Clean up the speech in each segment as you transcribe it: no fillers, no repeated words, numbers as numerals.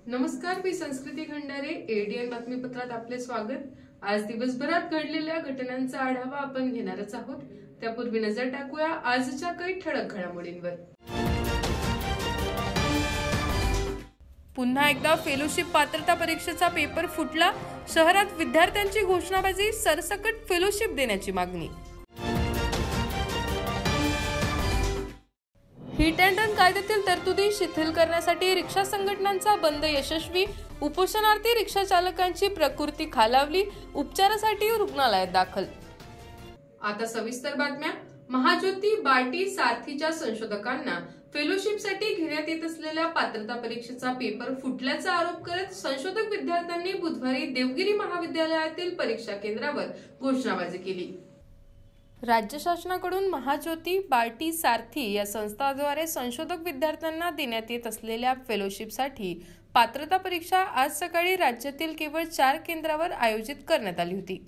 नमस्कार, मी संस्कृती खंडारे. एडीएन बातमीपत्रात आपले स्वागत. आज दिवसभरात घडलेल्या घटनांचा आढावा आपण घेणारच आहोत. त्यापूर्वी नजर टाकूया आजच्या काही ठळक घडामोडींवर. पुन्हा एकदा फेलोशिप पात्रता परीक्षेचा पेपर फुटला. शहरात विद्यार्थ्यांची घोषणाबाजी, सरसकट फेलोशिप देण्याची मागणी. हिट अँड रन कायद्यातील तरतुदी शिथिल करण्यासाठी रिक्षा संघटनांचा बंद यशस्वी. उपोषणार्थी रिक्षा चालकांची प्रकृती खालावली, उपचारासाठी रुग्णालयात दाखल. आता सविस्तर बातम्या. महाज्योती बार्टी सारथीच्या संशोधकांना फेलोशिपसाठी घेण्यात येत असलेल्या पात्रता परीक्षेचा पेपर फुटल्याचा आरोप करत संशोधक विद्यार्थ्यांनी बुधवारी देवगिरी महाविद्यालयातील परीक्षा केंद्रावर घोषणाबाजी केली. राज्य शासनाकडून महाज्योती बार्टी सारथी या संस्थाद्वारे संशोधक विद्यार्थ्यांना देण्यात येत असलेल्या फेलोशिपसाठी पात्रता परीक्षा आज सकाळी राज्यातील केवळ 4 केंद्रावर आयोजित करण्यात आली होती.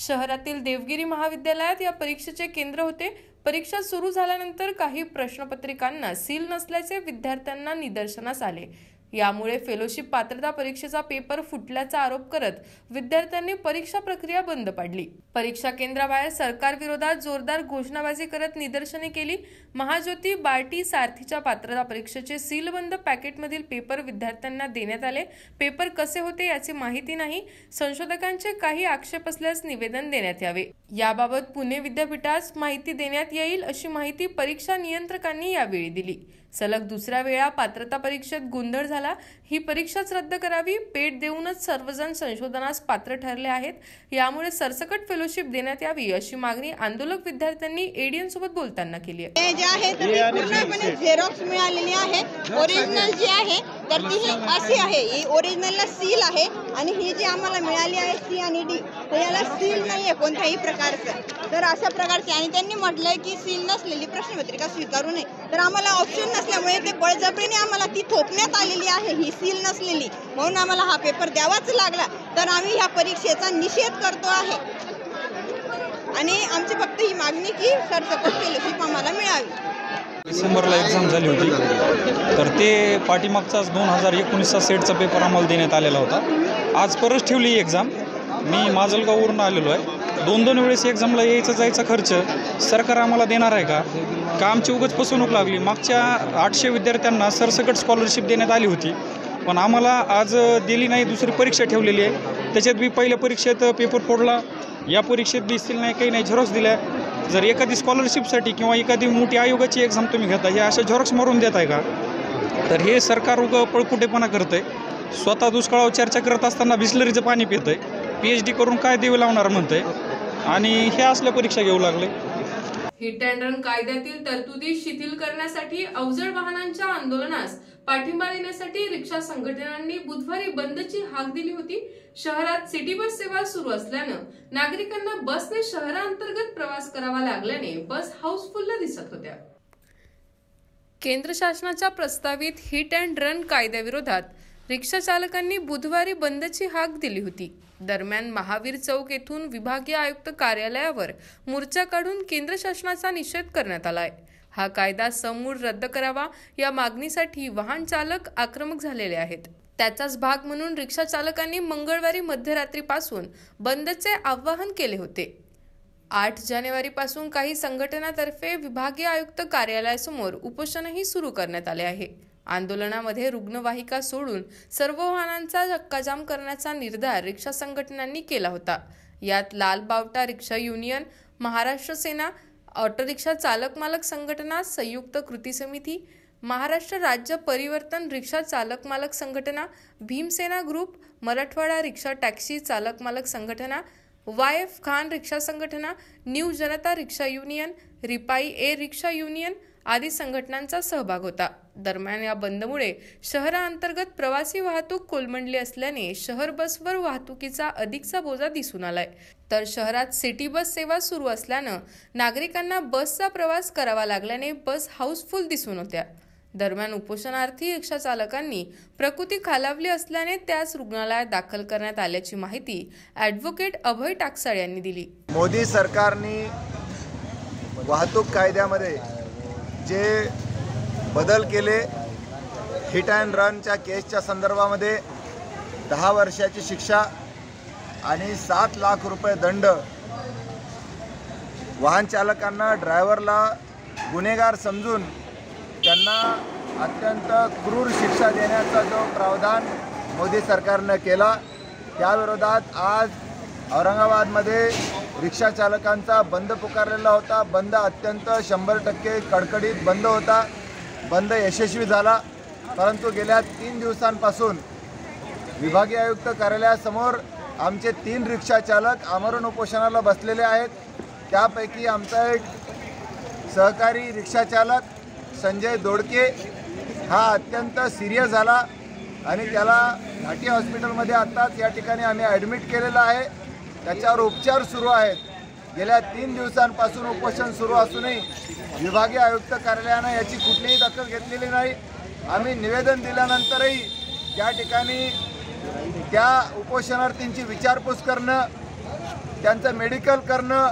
शहरातील देवगिरी महाविद्यालयात या परीक्षेचे केंद्र होते. परीक्षा सुरू झाल्यानंतर काही प्रश्नपत्रिकांना सील नसल्याचे विद्यार्थ्यांना निदर्शनास आले. यामुळे फेलोशिप पात्रता परीक्षेचा पेपर फुटल्याचा आरोप करत विद्यार्थ्यांनी परीक्षा प्रक्रिया बंद पाडली. परीक्षा केंद्राबाहेर सरकार विरोधात जोरदार घोषणाबाजी करत निदर्शने केली. महाज्योती बार्टी सारथीच्या पात्रता परीक्षेचे सीलबंद पॅकेटमधील पेपर विद्यार्थ्यांना देण्यात आले. पेपर कसे होते याची माहिती नाही. संशोधकांचे काही आक्षेप असल्यास निवेदन देण्यात यावे. याबाबत पुणे विद्यापीठास माहिती देण्यात येईल अशी माहिती परीक्षा नियंत्रकांनी यावेळी दिली. सलग दुसऱ्या वेळा पात्रता परीक्षेत गोंधळ झाला. ही परीक्षाच रद्द करावी. पेट देऊनच सर्वजण संशोधनास पात्र ठरले आहेत. यामुळे सरसकट फेलोशिप देण्यात यावी अशी मागणी आंदोलक विद्यार्थ्यांनी एडीएन सोबत बोलताना केली आहे. जे आहे पूर्णपणे झेरॉक्स मिळालेली आहे. ओरिजिनल जी आहे तर ती अशी आहे. ही ओरिजिनलला सील आहे आणि ही जी आम्हाला मिळाली आहे सी आणि डी तर याला सील नाहीये कोणत्याही प्रकारचं. तर अशा प्रकारचे आणि त्यांनी म्हटलंय की सील नसलेली प्रश्नपत्रिका स्वीकारू नये. तर आम्हाला ऑप्शन नसल्यामुळे ते बळजबरीने आम्हाला ती थोपण्यात आलेली आहे ही सील नसलेली, म्हणून आम्हाला हा पेपर द्यावाच लागला. तर आम्ही ह्या परीक्षेचा निषेध करतो आहे आणि आमची फक्त ही मागणी की सरसकट फेलोशिप आम्हाला मिळावी. डिसेंबरला एक्झाम झाली होती तर ते पाठीमागचाच 2019चा सेटचा पेपर आम्हाला देण्यात आलेला होता. आज परत ठेवली एक्झाम. मी माजलगाववरून आलेलो आहे. 2-2 वेळेस एक्झामला यायचा जायचा खर्च सरकार आम्हाला देणार आहे का? आमची उगाच फसवणूक लागली. मागच्या 800 विद्यार्थ्यांना सरसकट स्कॉलरशिप देण्यात आली होती पण आम्हाला आज दिली नाही. दुसरी परीक्षा ठेवलेली आहे. त्याच्यात बी पहिल्या परीक्षेत पेपर फोडला. या परीक्षेत बी सील नाही, काही नाही, झेरॉक्स दिल्या. जर एखादी स्कॉलरशिपसाठी किंवा एखादी मोठी आयोगाची एक्झाम तुम्ही घेता हे अशा झेरॉक्स मारून देत आहे का? तर हे सरकार उगा पळकुटेपणा करतं आहे. स्वतः दुष्काळावर चर्चा करत असताना बिस्लरीचं पाणी पितं आहे. PhD करून काय देऊ लावणार म्हणतंय आणि हे असल्या परीक्षा घेऊ लागले. हिट अँड रन कायद्यातील तरतुदी शिथिल करण्यासाठी अवजड वाहनांच्या आंदोलनास पाठिंबा देण्यासाठी रिक्षा संघटनांनी बुधवारी बंदची हाक दिली होती. शहरात सिटी बस सेवा सुरू असल्यानं नागरिकांना बसने शहरांतर्गत प्रवास करावा लागल्याने बस हाऊसफुल दिसत होत्या. केंद्र शासनाच्या प्रस्तावित हिट अँड रन कायद्याविरोधात रिक्षा चालकांनी बुधवारी बंदची हाक दिली होती. दरम्यान महावीर चौक येथून विभागीय आयुक्त कार्यालयावर मोर्चा काढून केंद्र शासनाचा निषेध करण्यात आलाय. हा कायदा समूळ रद्द करावा या मागणीसाठी वाहन चालक आक्रमक झालेले आहेत. त्याचाच भाग म्हणून रिक्षा चालकांनी मंगळवारी मध्यरात्रीपासून बंदचे आवाहन केले होते. 8 जानेवारीपासून काही संघटनांतर्फे विभागीय आयुक्त कार्यालयासमोर उपोषणही सुरू करण्यात आले आहे. आंदोलनामध्ये रुग्णवाहिका सोडून सर्व वाहनांचा चक्काजाम करण्याचा निर्धार रिक्षा संघटनांनी केला होता. यात लाल बावटा रिक्षा युनियन, महाराष्ट्र सेना, ऑटो रिक्षा चालक मालक संघटना, संयुक्त कृती समिती, महाराष्ट्र राज्य परिवर्तन रिक्षा चालक मालक संघटना, Bhimsena group, Marathwada rickshaw taxi चालक मालक संघटना, YF खान रिक्षा संघटना, न्यू जनता रिक्षा युनियन, रिपाई ए रिक्षा युनियन आदी संघटनांचा सहभाग होता. दरम्यान या बंदमुळे शहराअंतर्गत प्रवासी वाहतूक कोलमडली असल्याने शहर बसवर वाहतुकीचा अधिकचा बोजा दिसून आलाय, तर शहरात सिटी बस सेवा सुरू असल्यानं नागरिकांना बसचा प्रवास करावा लागल्याने बस हाऊसफुल दिसून होत्या। दरम्यान उपोषणार्थी रिक्षा चालकांनी प्रकृती खालावली असल्याने त्यास रुग्णालयात दाखल करण्यात आल्याची माहिती ॲडव्होकेट अभय टाकसाळ यांनी दिली। मोदी सरकारने वाहतूक कायद्यामध्ये जे बदल केले, हिट अँड रनच्या केसच्या संदर्भामध्ये 10 वर्षाची शिक्षा आणि 7 लाख रुपये दंड, वाहन चालकांना ड्रायव्हरला गुन्हेगार समजून त्यांना अत्यंत क्रूर शिक्षा देण्याचा जो प्रावधान मोदी सरकारनं केला, त्याविरोधात आज औरंगाबादमध्ये रिक्षा चालकांचा बंद पुकारलेला होता। बंद अत्यंत 100% कडकडीत बंद होता। बंद यशस्वी झाला, परंतु गेल्या 3 दिवसांपासून विभागीय आयुक्त कार्यालयासमोर आमचे 3 रिक्षा चालक आमरण उपोषणाला बसलेले आहेत। त्यापैकी आमचा एक सहकारी रिक्षा चालक संजय दोडके हा अत्यंत सिरियस झाला आणि त्याला घाटी हॉस्पिटलमध्ये आत्ताच या ठिकाणी आम्ही ॲडमिट केलेलं आहे। त्याच्यावर उपचार सुरू आहेत। गेल्या 3 दिवसांपासून उपोषण सुरू असूनही विभागीय आयुक्त कार्यालयानं याची कुठलीही दखल घेतलेली नाही। आम्ही निवेदन दिल्यानंतरही त्या ठिकाणी त्या उपोषणार्थींची विचारपूस करणं, त्यांचं मेडिकल करणं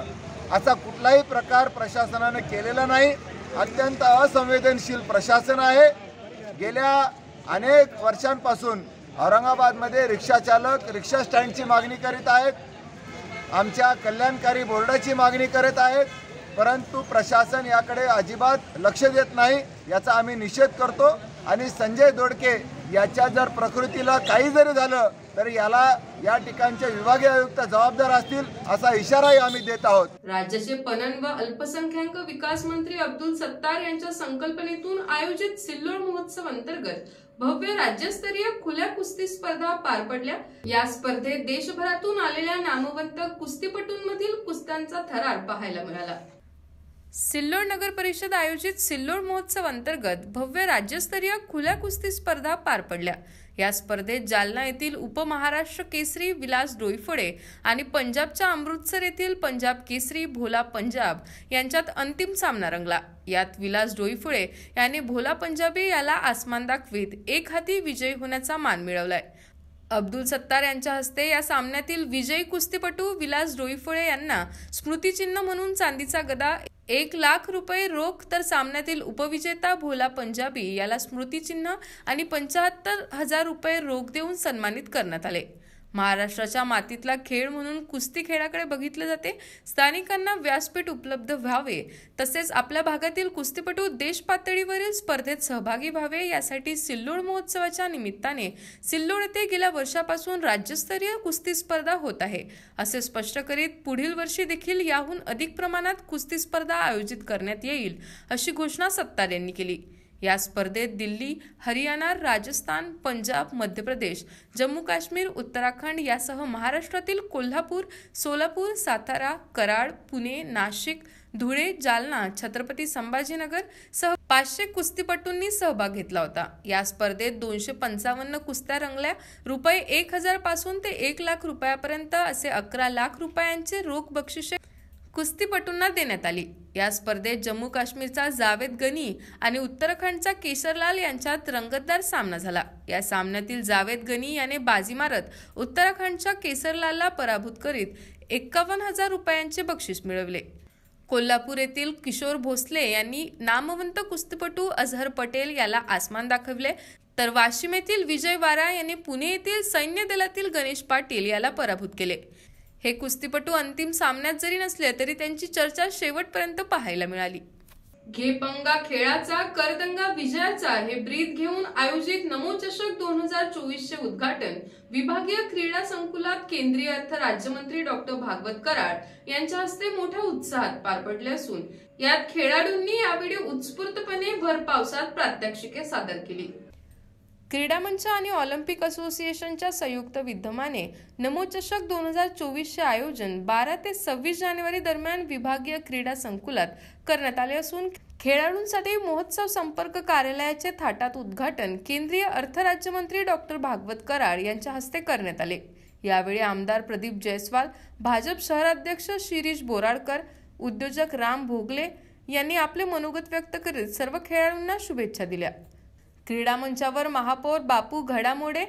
असा कुठलाही प्रकार प्रशासनाने केलेला नाही। अत्यंत असंवेदनशील प्रशासन आहे। गेल्या अनेक वर्षांपासून औरंगाबादमध्ये रिक्षा चालक रिक्षा स्टँडची मागणी करीत आहेत, आमच्या कल्याणकारी बोर्डाची मागणी करत आहेत, परंतु प्रशासन याकडे अजिबात लक्ष देत नाही। याचा आम्ही निषेध करतो आणि संजय दोडके याच्या जर प्रकृतीला काही जरी झालं तर याला या ठिकाणचे विभागीय आयुक्त जबाबदार असतील असा इशाराही आम्ही देत आहोत। राज्याचे पणन व अल्पसंख्याक विकास मंत्री अब्दुल सत्तार यांच्या संकल्पनेतून आयोजित सिल्लोड महोत्सव अंतर्गत भव्य राज्यस्तरीय खुल्या कुस्ती स्पर्धा पार पडल्या। या स्पर्धेत देशभरातून आलेल्या नामवंत कुस्तीपटूंमधील कुस्त्यांचा थरार पाहायला मिळाला। सिल्लोड नगर परिषद आयोजित सिल्लोड महोत्सव अंतर्गत भव्य राज्यस्तरीय खुल्या कुस्ती स्पर्धा पार पडल्या। या स्पर्धेत जालना येथील उपमहाराष्ट्र केसरी विलास डोईफोडे आणि पंजाबच्या अमृतसर येथील पंजाब केसरी भोला पंजाब यांच्यात अंतिम सामना रंगला। यात विलास डोईफोडे यांनी भोला पंजाबी याला आसमान दाखवीत एक हाती विजयी होण्याचा मान मिळवलाय। अब्दुल सत्तार यांच्या हस्ते या सामन्यातील विजयी कुस्तीपटू विलास डोईफोडे यांना स्मृतिचिन्ह म्हणून चांदीचा गदा 1 लाख रुपये रोख, तर सामन्यातील उपविजेता भोला पंजाबी याला स्मृतिचिन्ह आणि 75,000 रुपये रोख देऊन सन्मानित करण्यात आले। महाराष्ट्राच्या मातीतला खेळ म्हणून कुस्ती खेळाकडे बघितले जाते। स्थानिकांना व्यासपीठ उपलब्ध व्हावे तसेच आपल्या भागातील कुस्तीपटू देश पातळीवरील स्पर्धेत सहभागी व्हावे यासाठी सिल्लोड महोत्सवाच्या निमित्ताने सिल्लोड येथे गेल्या वर्षापासून राज्यस्तरीय कुस्ती स्पर्धा होत आहे असे स्पष्ट करीत पुढील वर्षी देखील याहून अधिक प्रमाणात कुस्ती स्पर्धा आयोजित करण्यात येईल अशी घोषणा सत्तार यांनी केली। या स्पर्धेत दिल्ली, हरियाणा, राजस्थान, पंजाब, मध्य प्रदेश, जम्मू काश्मीर, उत्तराखंड यासह महाराष्ट्रातील कोल्हापूर, सोलापूर, सातारा, कराड, पुणे, नाशिक, धुळे, जालना, छत्रपती संभाजीनगर सह 500 कुस्तीपटूंनी सहभाग घेतला होता। या स्पर्धेत 255 कुस्त्या रंगल्या। रुपये 1000 पासून ते 1 लाख रुपयापर्यंत असे 11 लाख रुपयांचे रोख बक्षिसे कुस्तीपटूंना देण्यात आली। या स्पर्धेत जम्मू काश्मीरचा जावेद गनी आणि उत्तराखंडचा केशरलाल यांच्यात रंगतदार सामना झाला। या सामन्यातील जावेद गनी याने बाजी मारत उत्तराखंडच्या केशरलालला पराभूत करीत 51,000 रुपयांचे बक्षीस मिळवले। कोल्हापूर येथील किशोर भोसले यांनी नामवंत कुस्तीपटू अझहर पटेल याला आसमान दाखवले, तर वाशिम येथील विजय वारा यांनी पुणे येथील सैन्य दलातील गणेश पाटील याला पराभूत केले। हे कुस्तीपटू अंतिम सामन्यात जरी नसले तरी त्यांची चर्चा शेवटपर्यंत पाहायला मिळाली। घेपंगा खेळाचा करदंगा विजयाचा हे ब्रीद घेऊन आयोजित नमो चषक 2024 चे उद्घाटन विभागीय क्रीडा संकुलात केंद्रीय अर्थ राज्यमंत्री डॉक्टर भागवत कराड यांच्या हस्ते मोठ्या उत्साहात पार पडले असून यात खेळाडूंनी यावेळी उत्स्फूर्तपणे भर पावसात प्रात्यक्षिके सादर केली। क्रीडा मंच आणि ऑलिम्पिक असोसिएशनच्या संयुक्त विद्यमाने नमो चषक 2024 चे आयोजन 12 ते 26 जानेवारी दरम्यान विभागीय क्रीडा संकुलात करण्यात आले असून खेळाडूंसाठी महोत्सव संपर्क कार्यालयाचे थाटात उद्घाटन केंद्रीय अर्थ राज्यमंत्री डॉक्टर भागवत कराड यांच्या हस्ते करण्यात आले। यावेळी आमदार प्रदीप जयस्वाल, भाजप शहराध्यक्ष शिरीष बोराडकर, उद्योजक राम भोगले यांनी आपले मनोगत व्यक्त करीत सर्व खेळाडूंना शुभेच्छा दिल्या। क्रीडा मंचावर महापौर बापू घडामोडे,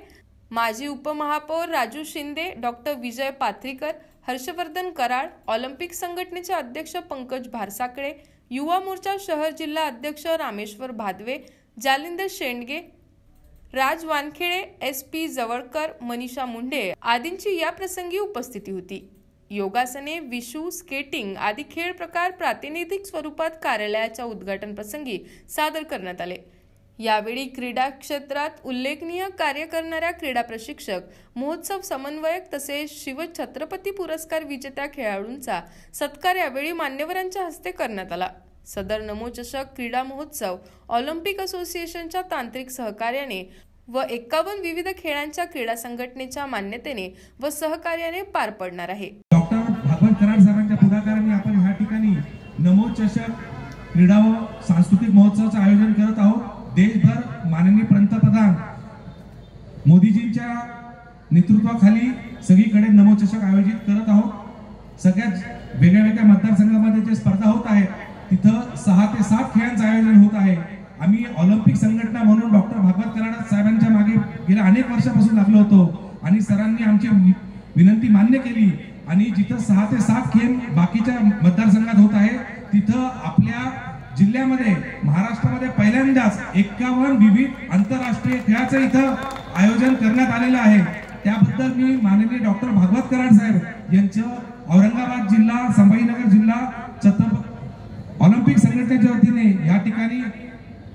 माजी उपमहापौर राजू शिंदे, डॉक्टर विजय पाथरीकर, हर्षवर्धन कराड, ऑलिम्पिक संघटनेचे अध्यक्ष पंकज भारसाकडे, युवा मोर्चा शहर जिल्हा अध्यक्ष रामेश्वर भादवे, जालिंदर शेंडगे, राज वानखेडे, SP जवळकर, मनीषा मुंडे आदींची या प्रसंगी उपस्थिती होती। योगासने, विशू, स्केटिंग आदी खेळ प्रकार प्रातिनिधिक स्वरूपात कार्यालयाच्या उद्घाटन प्रसंगी सादर करण्यात आले। यावेळी क्रीडा क्षेत्रात उल्लेखनीय कार्य करणाऱ्या क्रीडा प्रशिक्षक, महोत्सव समन्वयक तसेच शिवछत्रपती पुरस्कार विजेत्या खेळाडूंचा सत्कार यावेळी मान्यवरांच्या हस्ते करण्यात आला। सदर नमो चषक क्रीडा महोत्सव ऑलिम्पिक असोसिएशनच्या तांत्रिक सहकार्याने व 51 विविध खेळांच्या क्रीडा संघटनेच्या मान्यतेने व सहकार्याने पार पडणार आहे। डॉक्टर भागवत कराड साहेबांच्या पुढाकाराने आपण ह्या ठिकाणी नमो चषक क्रीडा व सांस्कृतिक महोत्सवाचं आयोजन करत आहोत। देशभर माननीय पंतप्रधान मोदीजींच्या नेतृत्वाखाली सगळीकडे नमो चषक आयोजित करत आहोत। सगळ्यात वेगळ्या वेगळ्या मतदारसंघामध्ये जे स्पर्धा होत आहेत तिथं 6 ते 7 खेळांचं आयोजन होत आहे। आम्ही ऑलिम्पिक संघटना म्हणून डॉक्टर भागवत कराड साहेबांच्या मागे गेल्या अनेक वर्षापासून लागलो होतो आणि सरांनी आमची विनंती मान्य केली आणि जिथं 6 ते 7 खेळ बाकीच्या मतदारसंघात होत आहे तिथं आपल्या जिल्ह्यामध्ये महाराष्ट्रामध्ये पहिल्यांदाच 51 विविध आंतरराष्ट्रीय खेळाचं इथं आयोजन करण्यात आलेलं आहे। त्याबद्दल मी माननीय डॉक्टर भागवत कराड साहेब यांचं औरंगाबाद जिल्हा, संभाजीनगर जिल्हा छत्रपती ऑलिम्पिक संघटनेच्या वतीने या ठिकाणी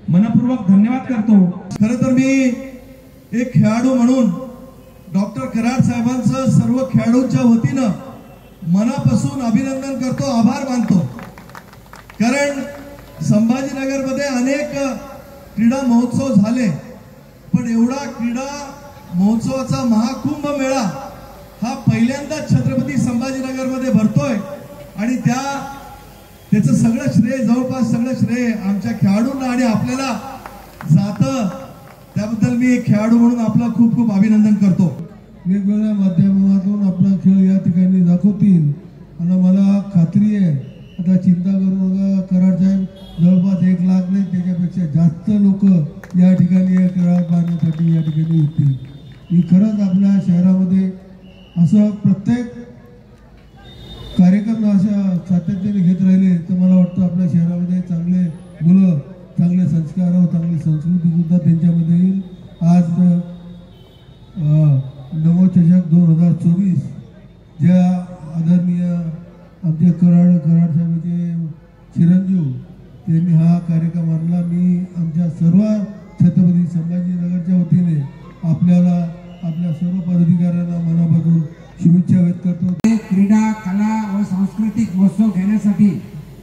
मनपूर्वक धन्यवाद करतो। खरं तर मी एक खेळाडू म्हणून डॉक्टर कराड साहेबांचं सर्व खेळाडूंच्या वतीनं मनापासून अभिनंदन करतो, आभार मानतो। कारण संभाजीनगरमध्ये अनेक क्रीडा महोत्सव झाले पण एवढा क्रीडा महोत्सवाचा महाकुंभ मेळा हा पहिल्यांदाच छत्रपती संभाजीनगरमध्ये भरतोय आणि त्याचं सगळं श्रेय, जवळपास सगळं श्रेय आमच्या खेळाडूंना आणि आपल्याला जातं। त्याबद्दल मी एक खेळाडू म्हणून आपलं खूप खूप अभिनंदन करतो। वेगवेगळ्या माध्यमातून आपला खेळ या ठिकाणी दाखवतील आणि मला खात्री आहे आता चिंता करू नका, कराड साहेब जवळपास 1 लाख नाही त्याच्यापेक्षा जास्त लोक या ठिकाणी या खेळ पाहण्यासाठी या ठिकाणी येतील। ही खरंच आपल्या शहरामध्ये असं प्रत्येक कार्यक्रम अशा सातत्याने घेत राहिले तर मला वाटतं आपल्या शहरामध्ये चांगले मुलं, चांगले संस्कार व चांगली संस्कृती सुद्धा त्यांच्यामध्ये येईल। आज नमो चषक 2024 ज्या आदरणीय आमचे कराड साहेबांचे चिरंजीव त्यांनी हा कार्यक्रम आणला, मी आमच्या सर्व छत्रपती संभाजीनगरच्या वतीने आपल्या सर्व पदाधिकाऱ्यांना मनापासून शुभेच्छा व्यक्त करतो। क्रीडा, कला व सांस्कृतिक महोत्सव घेण्यासाठी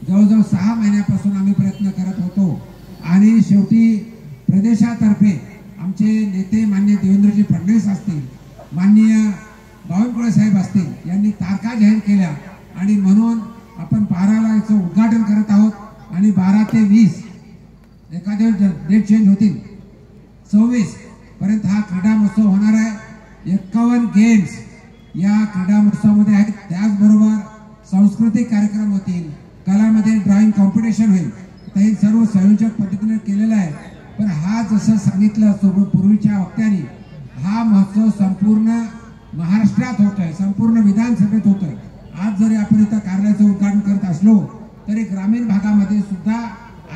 जवळजवळ 6 महिन्यापासून आम्ही प्रयत्न करत होतो आणि शेवटी प्रदेशातर्फे आमचे नेते माननीय देवेंद्रजी फडणवीस असतील, माननीय बावनकुळे साहेब असतील यांनी तारखा जाहीर केल्या आणि म्हणून आपण 12ला याचं उद्घाटन करत आहोत आणि 12 ते 20 एखाद्या डेट चेंज होतील, 26 पर्यंत हा क्रीडा महोत्सव होणार आहे। 51 गेम्स या क्रीडा महोत्सवामध्ये आहेत। त्याचबरोबर सांस्कृतिक कार्यक्रम होतील, कलामध्ये ड्रॉइंग कॉम्पिटिशन होईल। हे सर्व संयोजक पद्धतीने केलेलं आहे। पण हा जसं सांगितलं पूर्वीच्या वक्त्यांनी हा महोत्सव संपूर्ण महाराष्ट्रात होतोय, संपूर्ण विधानसभेत होतोय। आज जरी आपण इथं कार्यालयाचं उद्घाटन करत असलो तरी ग्रामीण भागामध्ये सुद्धा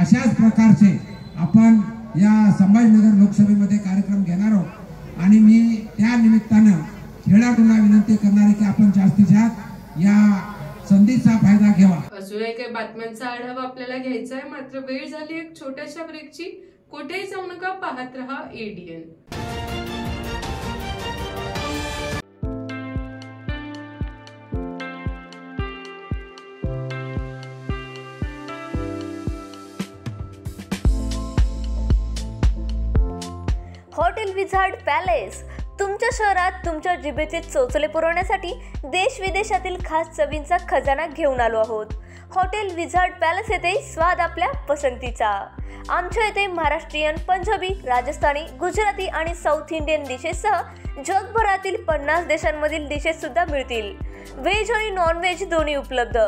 अशाच प्रकारचे आपण या संभाजीनगर लोकसभेमध्ये कार्यक्रम घेणार आहोत आणि मी त्या निमित्तानं खेळाडूंना विनंती करणार आहे की आपण जास्तीत जास्त या संधीचा फायदा घ्यावा। अजून काही बातम्यांचा आढावा आपल्याला घ्यायचा आहे, मात्र वेळ झाली एक छोट्याशा ब्रेकची। कुठेही जाऊ नका, पाहत रहा ADN। हॉटेल विझार्ड पॅलेस तुमच्या शहरात तुमच्या जिभेचे चोचले पुरवण्यासाठी देश विदेशातील खास चवींचा खजाना घेऊन आलो आहोत. हॉटेल विझार्ड पॅलेस येथे स्वाद आपल्या पसंतीचा. आमच्या येथे महाराष्ट्रीयन, पंजाबी, राजस्थानी, गुजराती आणि साऊथ इंडियन डिशेससह जगभरातील 50 देशांमधील डिशेस सुद्धा मिळतील. व्हेज आणि नॉन व्हेज दोन्ही उपलब्ध.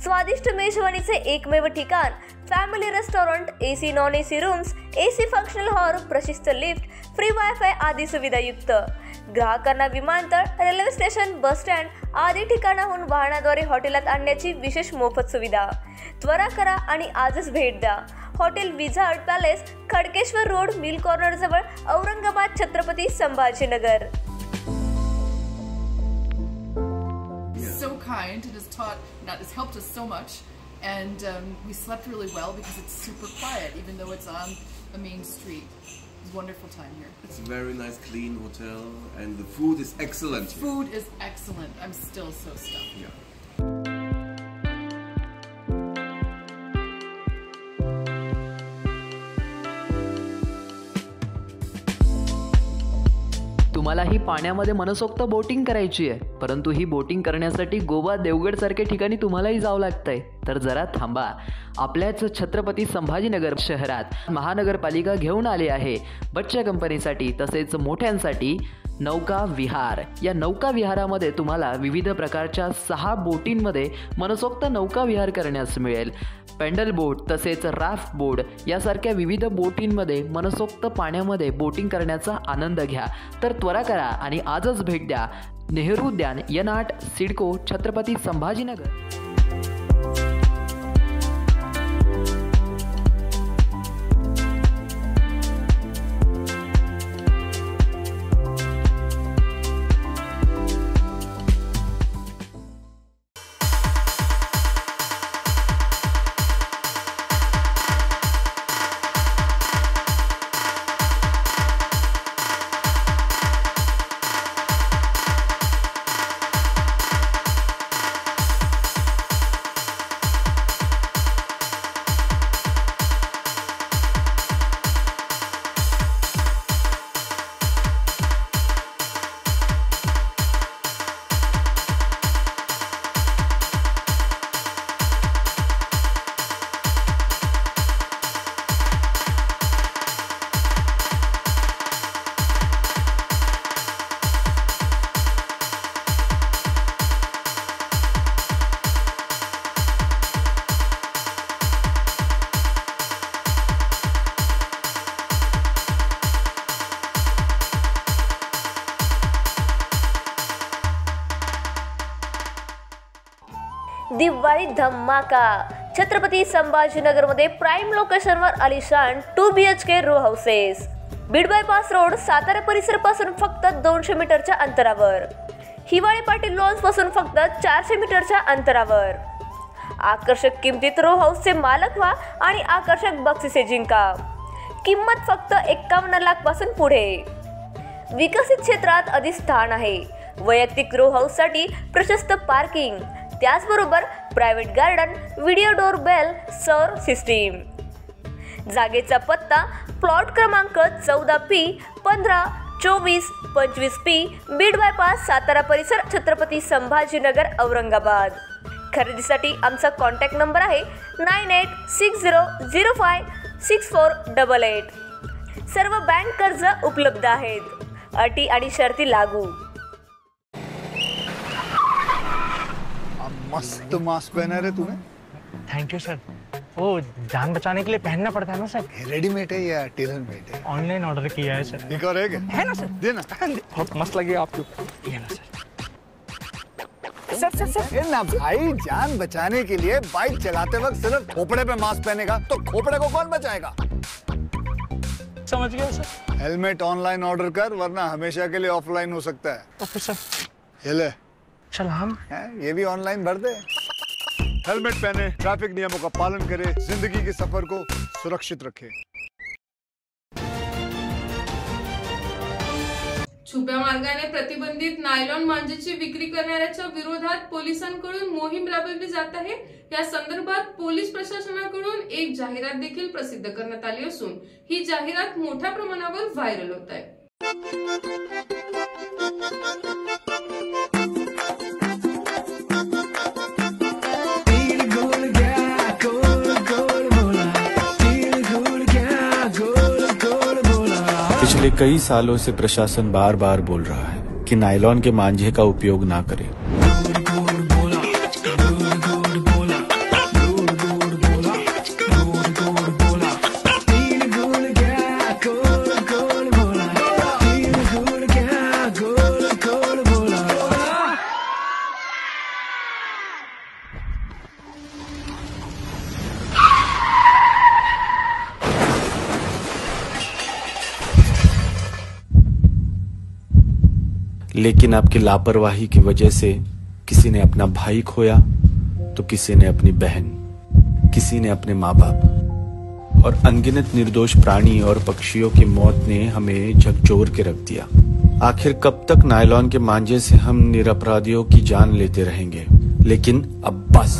स्वादिष्ट मेजवानीचे एकमेव ठिकाण, family restaurant, AC non AC rooms, AC functional hall, प्रशस्त लिफ्ट, फ्री वायफाय आदी सुविधायुक्त. ग्राहकांना विमानतळ, रेल्वे स्टेशन, बस स्टँड आदी ठिकाणाहून वाहनाद्वारे हॉटेलात आणण्याची विशेष मोफत सुविधा. त्वरा करा आणि आजच भेट द्या. Hotel wizard palace, Khadkeshwar road, mill corner जवळ, Aurangabad, Chhatrapati Sambhajinagar. So kind and has helped us so much, and we slept really well because it's super quiet even though it's on the main street. It's a wonderful time here. It's a very nice clean hotel and the food is excellent. Food is excellent. I'm still so stuffed. Yeah. तुम्हाला ही पाण्यामध्ये मनसोक्त boating करायची आहे, परंतु ही boating करण्यासाठी गोवा, देवगड सारख्या ठिकाणी तुम्हालाही जावं लागतंय. तर जरा थांबा. आपल्याच छत्रपती संभाजीनगर शहरात महानगरपालिका घेऊन आली आहे बच्चा कंपनीसाठी तसेच मोठ्यांसाठी नौका विहार. या नौका विहारामध्ये तुम्हाला विविध प्रकारच्या 6 बोटींमध्ये मनसोक्त नौका विहार करण्यास मिळेल. पेंडल बोट तसेच राफ्ट बोट यासारख्या विविध बोटींमध्ये मनसोक्त पाण्यामध्ये बोटिंग करण्याचा आनंद घ्या. तर त्वरा करा आणि आजच भेट द्या. नेहरू उद्यान, यनाट, सिडको, छत्रपती संभाजीनगर. दिवाळी धमाका. छत्रपती संभाजीनगरमध्ये प्राईम लोकेशनवर आलिशान 2 BHK row houses. Beed bypass road, Satara परिसर पासून फक्त 200 मीटरच्या अंतरावर. हिवाळी पाटील लॉन्स पासून फक्त 400 मीटरच्या अंतरावर. आकर्षक किमतीत रो हाऊसचे मालक व्हा आणि आकर्षक बक्षिसे जिंका. किंमत फक्त 51 लाख पासून पुढे. विकसित क्षेत्रात अधिष्ठान आहे. वैयक्तिक रो हाऊससाठी प्रशस्त पार्किंग, त्याचबरोबर private garden, video door bell, सौर सिस्टीम. जागेचा पत्ता, प्लॉट क्रमांक 14P 15 24 25P, Beed bypass, Satara परिसर, छत्रपती संभाजीनगर, औरंगाबाद. खरेदीसाठी आमचा कॉन्टॅक्ट नंबर आहे 9860056488. सर्व बँक कर्ज उपलब्ध आहेत. अटी आणि शर्ती लागू. मस्त मास्क पहना रहे तुम्हें. Thank you sir. वो जान बचाने के लिए पहनना पड़ता है ना सर. रेडीमेड है या टेलर मेड है? ऑनलाइन ऑर्डर किया है सर. एक और है ना सर. देना. बहुत मस्त लगी आपको. ये ना सर. सर ना भाई, जान बचाने के लिए बाइक चलाते वक्त सिर्फ खोपड़े पे मास्क पहनेगा तो खोपड़े को कौन बचाएगा? समझ गया सर. हेलमेट ऑनलाइन ऑर्डर कर, वरना हमेशा के लिए ऑफलाइन हो सकता है. Okay sir. ये ले. चल हम ये भी ऑनलाइन भर दे. हेलमेट पहने, ट्रैफिक नियमों का पालन करे, जिंदगी के सफर को सुरक्षित रखे. छुप्या मार्गाने प्रतिबंधित नायलॉन मांजाची विक्री करणाऱ्याच्या विरोधात पोलिसांकडून मोहीम राबवली जात आहे. या संदर्भात पोलीस प्रशासनाकडून एक जाहिरात देखील प्रसिद्ध करण्यात आली असून ही जाहिरात मोठ्या प्रमाणावर व्हायरल होत आहे. पिछले कई सालों से प्रशासन बार बार बोल रहा है कि नायलॉन के मांझे का उपयोग ना करें। लेकिन आपकी लापरवाही की वजह से किसी ने अपना भाई खोया, तो किसी ने अपनी बहन, किसी ने अपने माँ बाप, और अनगिनत निर्दोष प्राणी और पक्षियों की मौत ने हमें झकझोर के रख दिया। आखिर कब तक नायलॉन के मांझे से हम निरपराधियों की जान लेते रहेंगे? लेकिन अब बस।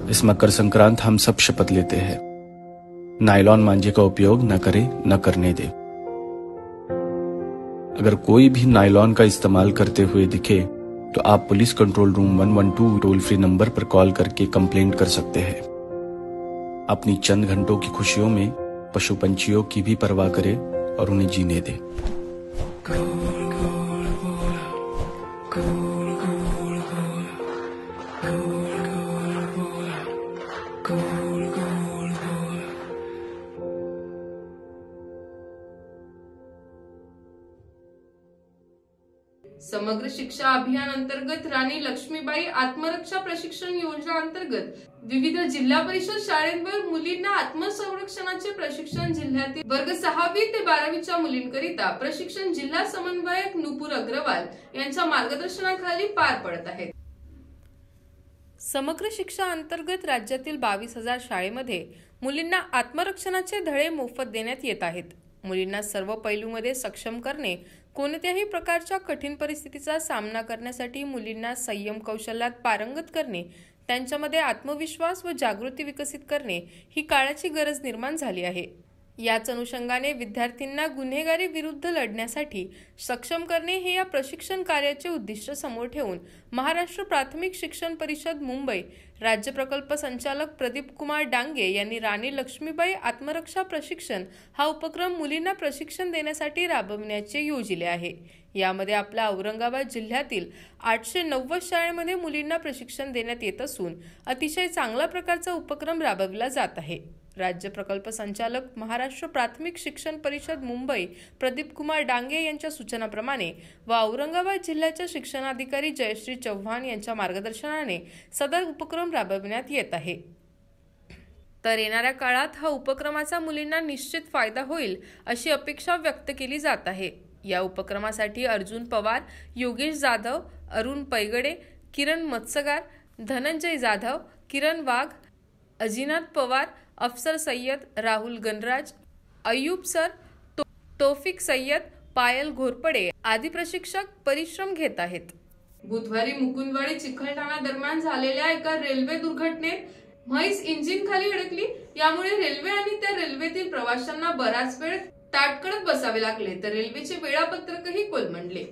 इस मकर संक्रांत हम सब शपथ लेते हैं, नायलॉन मांझे का उपयोग न करें, न करने दें। अगर कोई भी नायलॉन का इस्तेमाल करते हुए दिखे तो आप police control room 112 toll free number पर कॉल करके कंप्लेंट कर सकते हैं। अपनी चंद घंटों की खुशियों में पशु पंछियों की भी परवाह करें और उन्हें जीने दें। समग्र शिक्षा अभियान अंतर्गत राणी लक्ष्मीबाई आत्मरक्षा प्रशिक्षण योजना अंतर्गत विविध जिल्हा परिषद शाळांवर मुलींना आत्मसंरक्षणाचे प्रशिक्षण जिल्ह्यातील वर्ग 6वी ते 12वीच्या मुलींकरिता प्रशिक्षण जिल्हा समन्वयक नुपूर अग्रवाल यांच्या मार्गदर्शनाखाली पार पडत आहे। समग्र शिक्षा अंतर्गत राज्यातील 22,000 शाळेमध्ये मुलींना आत्मरक्षणाचे धडे मोफत देण्यात येत आहेत। मुलींना सर्व पैलूमध्ये सक्षम करणे, कोणत्याही प्रकारच्या कठीण परिस्थितीचा सामना करण्यासाठी मुलींना संयम कौशल्यात पारंगत करणे, त्यांच्यामध्ये आत्मविश्वास व जागृती विकसित करणे ही काळाची गरज निर्माण झाली आहे। याच अनुषंगाने विद्यार्थ्यांना गुन्हेगारी विरुद्ध लढण्यासाठी सक्षम करणे हे या प्रशिक्षण कार्याचे उद्दिष्ट समोर ठेवून महाराष्ट्र प्राथमिक शिक्षण परिषद मुंबई राज्य प्रकल्प संचालक प्रदीप कुमार डांगे यांनी राणी लक्ष्मीबाई आत्मरक्षा प्रशिक्षण हा उपक्रम मुलींना प्रशिक्षण देण्यासाठी राबविण्याचे योजिले आहे। यामध्ये आपल्या औरंगाबाद जिल्ह्यातील 890 शाळेमध्ये मुलींना प्रशिक्षण देण्यात येत असून अतिशय चांगल्या प्रकारचा उपक्रम राबविला जात आहे। राज्य प्रकल्प संचालक महाराष्ट्र प्राथमिक शिक्षण परिषद मुंबई प्रदीप कुमार डांगे यांच्या सूचनाप्रमाणे व औरंगाबाद जिल्ह्याच्या शिक्षणाधिकारी जयश्री चव्हाण यांच्या मार्गदर्शनाने सदर उपक्रम राबविण्यात येत आहे। तर येणाऱ्या काळात हा उपक्रमाचा मुलींना निश्चित फायदा होईल अशी अपेक्षा व्यक्त केली जात आहे। या उपक्रमासाठी अर्जुन पवार, योगेश जाधव, अरुण पैगडे, किरण मत्सगार, धनंजय जाधव, किरण वाघ, अजिनाथ पवार, अफसर सय्यद, राहुल गणराज, अय्यूब सर, तौफिक सय्यद, पायल घोरपडे आदी प्रशिक्षक परिश्रम घेत आहेत। बुधवारी मुकुंदवाडी चिखलठाणा दरम्यान झालेल्या एका रेल्वे दुर्घटनेत म्हैस इंजिन खाली अडकली। यामुळे रेल्वे आणि त्या रेल्वेतील प्रवाशांना बराच वेळ ताटकळत बसावे लागले, तर रेल्वेचे वेळापत्रकही कोलमडले।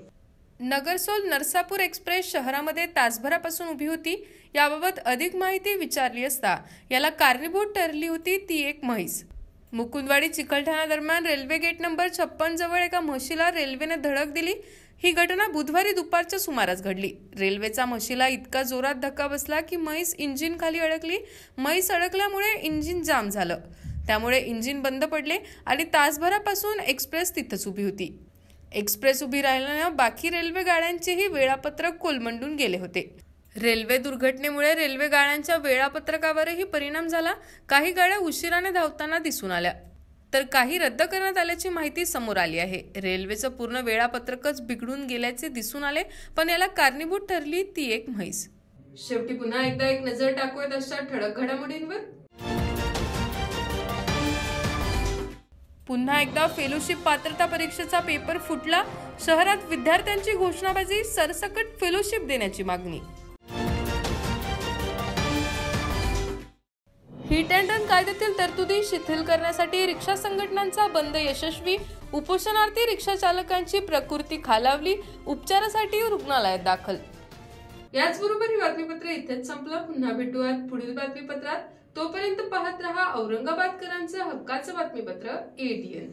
नगरसोल नरसापूर एक्सप्रेस शहरामध्ये तासभरापासून उभी होती। याबाबत अधिक माहिती विचारली असता याला कारणीभूत ठरली होती ती एक म्हैस। मुकुंदवाडी चिखलठाणा दरम्यान रेल्वे गेट नंबर 56 जवळ एका म्हशीला रेल्वेने धडक दिली। ही घटना बुधवारी दुपारच्या सुमारास घडली। रेल्वेचा म्हशीला इतका जोरात धक्का बसला की म्हैस इंजिन खाली अडकली। म्हैस अडकल्यामुळे इंजिन जाम झालं, त्यामुळे इंजिन बंद पडले आणि तासभरापासून एक्सप्रेस तिथंच उभी होती। एक्सप्रेस उभी राहिल्यानं बाकी रेल्वे गाड्यांचेही वेळापत्रक कोलमडून गेले होते। रेल्वे दुर्घटनेमुळे रेल्वे गाड्यांच्या वेळापत्रकावरही परिणाम झाला। काही गाड्या उशिराने धावताना दिसून आल्या। तर काही रद्द करण्यात आल्याची माहिती समोर आली आहे. रेल्वेचं पूर्ण वेळापत्रकच बिघडून गेल्याचे दिसून आले, पण याला कारणीभूत ठरली ती एक म्हैस. शेवटी पुन्हा एकदा एक नजर टाकूयात अशा ठळक घडामोडींवर. पुन्हा एकदा फेलोशिप पात्रता परीक्षेचा पेपर फुटला. शहरात विद्यार्थ्यांची घोषणाबाजी, सरसकट फेलोशिप देण्याची मागणी. हिट अँड रन कायद्यातील तरतुदी शिथिल करण्यासाठी रिक्षा संघटनांचा बंद यशस्वी. उपोषणार्थी रिक्षा चालकांची प्रकृती खालावली, उपचारासाठी रुग्णालयात दाखल. याचबरोबर ही बातमीपत्र इथेच संपलं. पुन्हा भेटूयात पुढील बातमीपत्रात. तोपर्यंत पाहत रहा औरंगाबादकरांचं हक्काचं बातमीपत्र ATN.